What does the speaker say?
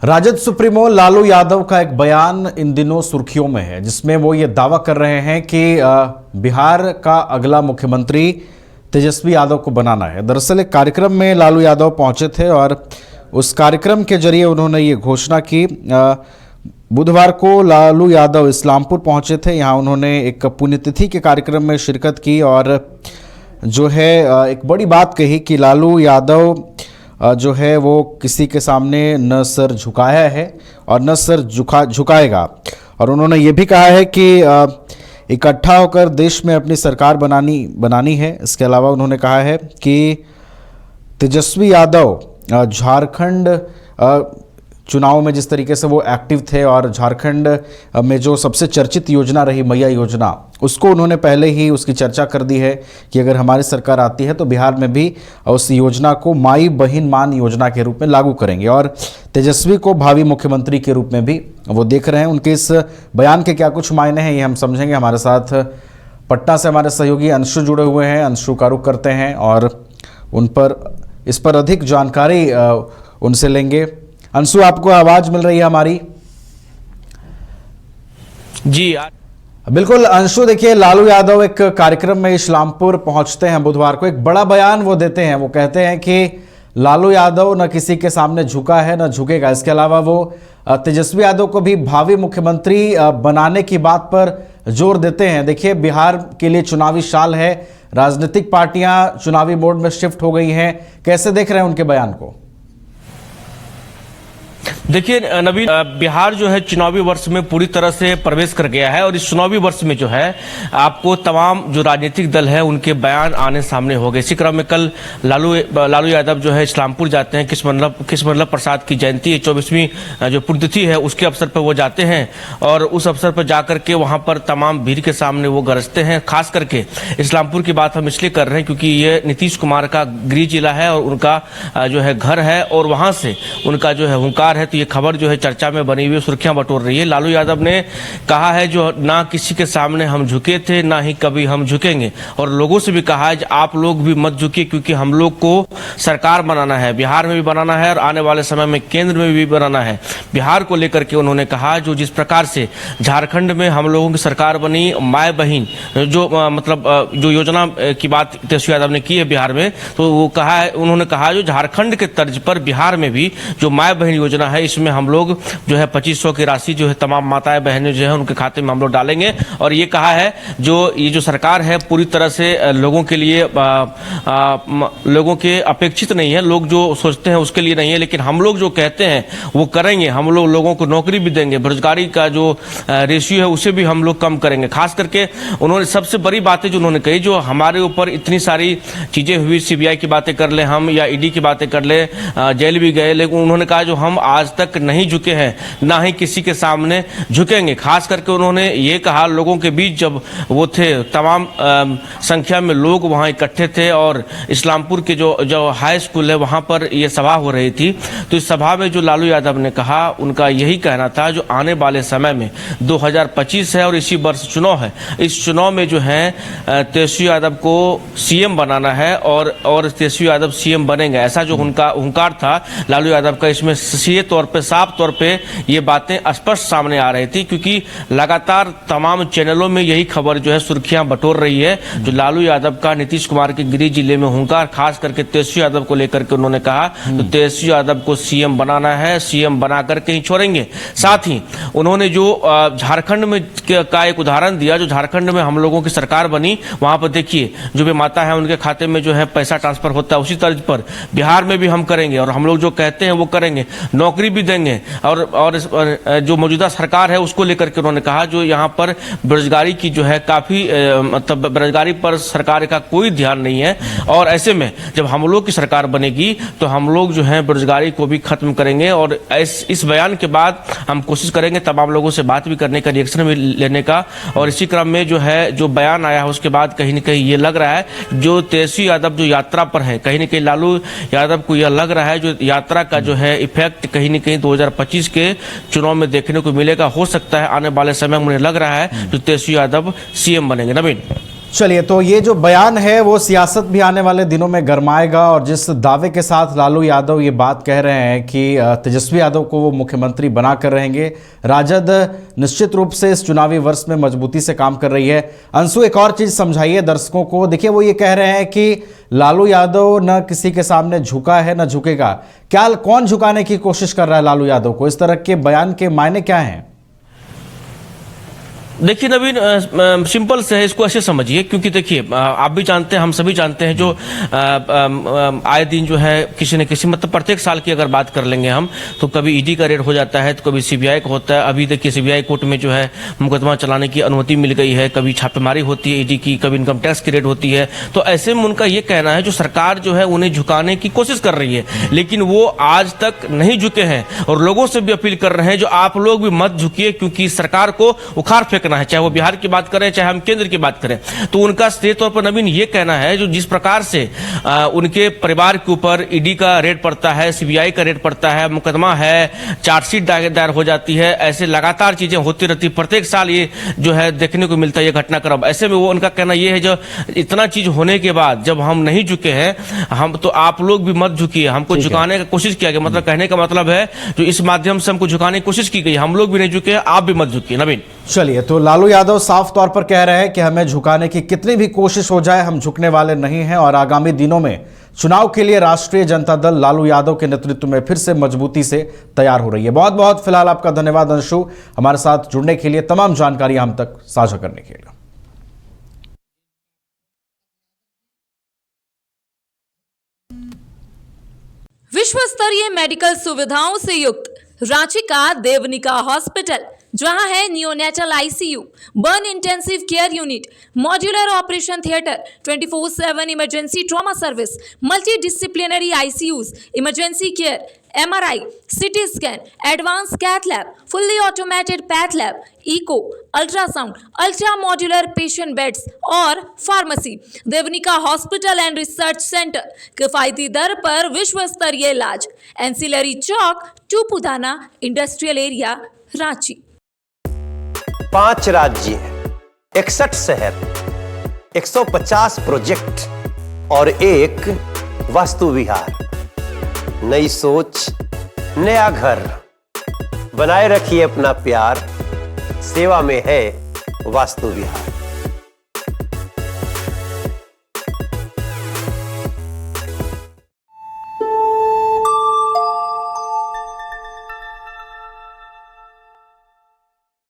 Rajad supremo Lalu Yadav का एक बयान इन दिनों सुर्खियों में है, जिसमें वो ये दावा कर रहे हैं कि बिहार का अगला मुख्यमंत्री तेजस्वी यादव को बनाना है। दरअसल एक कार्यक्रम में लालू यादव पहुंचे थे और उस कार्यक्रम के जरिए उन्होंने ये घोषणा की। बुधवार को लालू यादव इस्लामपुर पहुंचे थे। यहाँ उन्होंने एक पुण्यतिथि के कार्यक्रम में शिरकत की और जो है एक बड़ी बात कही कि लालू यादव जो है वो किसी के सामने न सर झुकाया है और न सर झुकाएगा। और उन्होंने ये भी कहा है कि इकट्ठा होकर देश में अपनी सरकार बनानी है। इसके अलावा उन्होंने कहा है कि तेजस्वी यादव झारखंड चुनाव में जिस तरीके से वो एक्टिव थे और झारखंड में जो सबसे चर्चित योजना रही मैया योजना, उसको उन्होंने पहले ही उसकी चर्चा कर दी है कि अगर हमारी सरकार आती है तो बिहार में भी उस योजना को माई बहिन मान योजना के रूप में लागू करेंगे और तेजस्वी को भावी मुख्यमंत्री के रूप में भी वो देख रहे हैं। उनके इस बयान के क्या कुछ मायने हैं ये हम समझेंगे। हमारे साथ पटना से हमारे सहयोगी अंशु जुड़े हुए हैं। अंशु का रुख करते हैं और इस पर अधिक जानकारी उनसे लेंगे। अंशु, आपको आवाज मिल रही है हमारी? जी बिल्कुल अंशु, देखिए लालू यादव एक कार्यक्रम में इस्लामपुर पहुंचते हैं बुधवार को, एक बड़ा बयान वो देते हैं। वो कहते हैं कि लालू यादव न किसी के सामने झुका है न झुकेगा। इसके अलावा वो तेजस्वी यादव को भी भावी मुख्यमंत्री बनाने की बात पर जोर देते हैं। देखिए बिहार के लिए चुनावी साल है, राजनीतिक पार्टियां चुनावी मोड में शिफ्ट हो गई हैं। कैसे देख रहे हैं उनके बयान को? देखिए नवीन, बिहार जो है चुनावी वर्ष में पूरी तरह से प्रवेश कर गया है और इस चुनावी वर्ष में जो है आपको तमाम जो राजनीतिक दल है उनके बयान आने सामने हो गए। इसी क्रम में कल लालू यादव जो है इस्लामपुर जाते हैं। किस्मतल्लभ प्रसाद की जयंती 24वीं जो पुण्यतिथि है उसके अवसर पर वो जाते हैं और उस अवसर पर जाकर के वहां पर तमाम भीड़ के सामने वो गरजते हैं। खास करके इस्लामपुर की बात हम इसलिए कर रहे हैं क्योंकि ये नीतीश कुमार का गृह जिला है और उनका जो है घर है और वहां से उनका जो है हुंकार है। तो ये खबर जो है चर्चा में बनी हुई सुर्खियां बटोर रही है। लालू यादव ने कहा है जो ना किसी के सामने हम झुके थे ना ही कभी हम झुकेंगे और लोगों से भी कहा है आप लोग भी मत झुकिए क्योंकि हम लोग को सरकार बनाना है, बिहार में भी बनाना है और आने वाले समय में केंद्र में भी बनाना है। बिहार को लेकर के उन्होंने कहा जो जिस प्रकार से झारखंड में हम लोगों की सरकार बनी, माय बहिन जो मतलब जो योजना की बात तेजस्वी यादव ने की है बिहार में, तो वो कहा है, उन्होंने कहा जो झारखंड के तर्ज पर बिहार में भी जो माय बहिन योजना है इसमें हम लोग जो है 2500 की राशि जो है तमाम माताएं बहनें जो है उनके खाते में हम लोग डालेंगे। और ये कहा है जो ये जो सरकार है पूरी तरह से लोगों के लिए लोगों के अपेक्षित नहीं है, लोग जो सोचते हैं उसके लिए नहीं है, लेकिन हम लोग जो कहते हैं वो करेंगे। हम लोग लोगों को नौकरी भी देंगे, बेरोजगारी का जो रेशियो है उसे भी हम लोग कम करेंगे। खास करके उन्होंने सबसे बड़ी बातें जो उन्होंने कही, जो हमारे ऊपर इतनी सारी चीजें हुई, सीबीआई की बातें कर ले हम या ईडी की बातें कर ले, जेल भी गए, लेकिन उन्होंने कहा जो हम आज तक नहीं झुके हैं ना ही किसी के सामने झुकेंगे। खास करके उन्होंने ये कहा लोगों के बीच जब वो थे तमाम संख्या में लोग वहां इकट्ठे थे और इस्लामपुर के जो हाई स्कूल है वहां पर ये सभा हो रही थी, तो इस सभा में जो लालू यादव ने कहा उनका यही कहना था जो आने वाले समय में 2025 है और इसी वर्ष चुनाव है, इस चुनाव में जो है तेजस्वी यादव को सीएम बनाना है और तेजस्वी यादव सीएम बनेंगे। ऐसा जो उनका हुंकार था लालू यादव का, इसमें सीधे तौर पे साफ तौर पे ये बातें स्पष्ट सामने आ रही थी क्योंकि लगातार तमाम चैनलों में यही खबर जो है सुर्खियां बटोर रही है जो लालू यादव का नीतीश कुमार के गृह जिले में हुंकार, खास करके तेजस्वी यादव को लेकर के उन्होंने कहा तो तेजस्वी यादव को सीएम बनाना है, सीएम बना करके ही छोड़ेंगे। साथ ही उन्होंने जो झारखंड में का एक उदाहरण दिया, जो झारखंड में हम लोगों की सरकार बनी, वहां पर देखिए जो भी माता है उनके खाते में जो है पैसा ट्रांसफर होता है, उसी तर्ज पर बिहार में भी हम करेंगे और हम लोग जो कहते हैं वो करेंगे, नौकरी भी देंगे। और जो मौजूदा सरकार है उसको लेकर के उन्होंने कहा जो यहाँ पर बेरोजगारी की जो है काफी मतलब बेरोजगारी पर सरकार का कोई ध्यान नहीं है और ऐसे में जब हम लोग की सरकार बनेगी तो हम लोग जो है बेरोजगारी को भी खत्म करेंगे। और इस बयान के बाद हम कोशिश करेंगे तमाम लोगों से बात भी करने का, रिएक्शन भी लेने का। और इसी क्रम में जो है जो बयान आया है उसके बाद कहीं न कहीं ये लग रहा है जो तेजस्वी यादव जो यात्रा पर है, कहीं न कहीं लालू यादव को यह लग रहा है जो यात्रा का जो है इफेक्ट कहीं न कहीं 2025 के चुनाव में देखने को मिलेगा। हो सकता है आने वाले समय में मुझे लग रहा है जो तेजस्वी यादव सीएम बनेंगे। नवीन, चलिए, तो ये जो बयान है वो सियासत भी आने वाले दिनों में गरमाएगा। और जिस दावे के साथ लालू यादव ये बात कह रहे हैं कि तेजस्वी यादव को वो मुख्यमंत्री बनाकर रहेंगे, राजद निश्चित रूप से इस चुनावी वर्ष में मजबूती से काम कर रही है। अंशु, एक और चीज समझाइए दर्शकों को। देखिए, वो ये कह रहे हैं कि लालू यादव न किसी के सामने झुका है न झुकेगा। क्या कौन झुकाने की कोशिश कर रहा है लालू यादव को? इस तरह के बयान के मायने क्या हैं? देखिए नवीन, सिंपल से है, इसको ऐसे समझिए, क्योंकि देखिए आप भी जानते हैं, हम सभी जानते हैं, जो आए दिन जो है किसी न किसी, मतलब प्रत्येक साल की अगर बात कर लेंगे हम, तो कभी ईडी का रेड हो जाता है, तो कभी सीबीआई का होता है। अभी देखिए सीबीआई कोर्ट में जो है मुकदमा चलाने की अनुमति मिल गई है, कभी छापेमारी होती है ईडी की, कभी इनकम टैक्स की रेड होती है। तो ऐसे में उनका ये कहना है जो सरकार जो है उन्हें झुकाने की कोशिश कर रही है, लेकिन वो आज तक नहीं झुके हैं। और लोगों से भी अपील कर रहे हैं जो आप लोग भी मत झुकिए, क्योंकि सरकार को उखाड़ फेंक है, चाहे वो बिहार की बात करें चाहे हम केंद्र की बात करें। तो उनका सीधे तौर पर नवीन ये कहना है, जो जिस प्रकार से उनके परिवार के ऊपर ईडी का रेड पड़ता है, सीबीआई का रेड पड़ता है, मुकदमा है, चार्जशीट दायर हो जाती है, ऐसे लगातार चीजें होती रहती, प्रत्येक साल ये जो है देखने को मिलता है ये घटनाक्रम। ऐसे में वो उनका कहना ये है, जो इतना चीज होने के बाद जब हम नहीं झुके हैं, हम तो आप लोग भी मत झुकिए। हमको झुकाने की कोशिश किया गया, मतलब कहने का मतलब है जो इस माध्यम से हमको झुकाने की कोशिश की गई, हम लोग भी नहीं झुके, आप भी मत झुकिए। नवीन, चलिए, तो लालू यादव साफ तौर पर कह रहे हैं कि हमें झुकाने की कितनी भी कोशिश हो जाए, हम झुकने वाले नहीं हैं। और आगामी दिनों में चुनाव के लिए राष्ट्रीय जनता दल लालू यादव के नेतृत्व में फिर से मजबूती से तैयार हो रही है। बहुत बहुत फिलहाल आपका धन्यवाद अंशु, हमारे साथ जुड़ने के लिए, तमाम जानकारी हम तक साझा करने के लिए। विश्व स्तरीय मेडिकल सुविधाओं से युक्त रांची का देवनिका हॉस्पिटल, जहां है neonatal ICU, burn intensive care unit, modular operation theatre, 24/7 emergency trauma service, multi disciplinary ICUs, emergency care, MRI, CT scan, advance cath lab, fully automated path lab, echo, ultrasound, ultra modular patient beds और pharmacy. Devnika hospital and research centre, किफायती दर पर विश्व स्तरीय इलाज, ancillary Chowk, Tupudana industrial area, Ranchi. 5 राज्य, 61 शहर, 150 project और एक वास्तु विहार। नई सोच, नया घर, बनाए रखिए अपना प्यार, सेवा में है वास्तु विहार।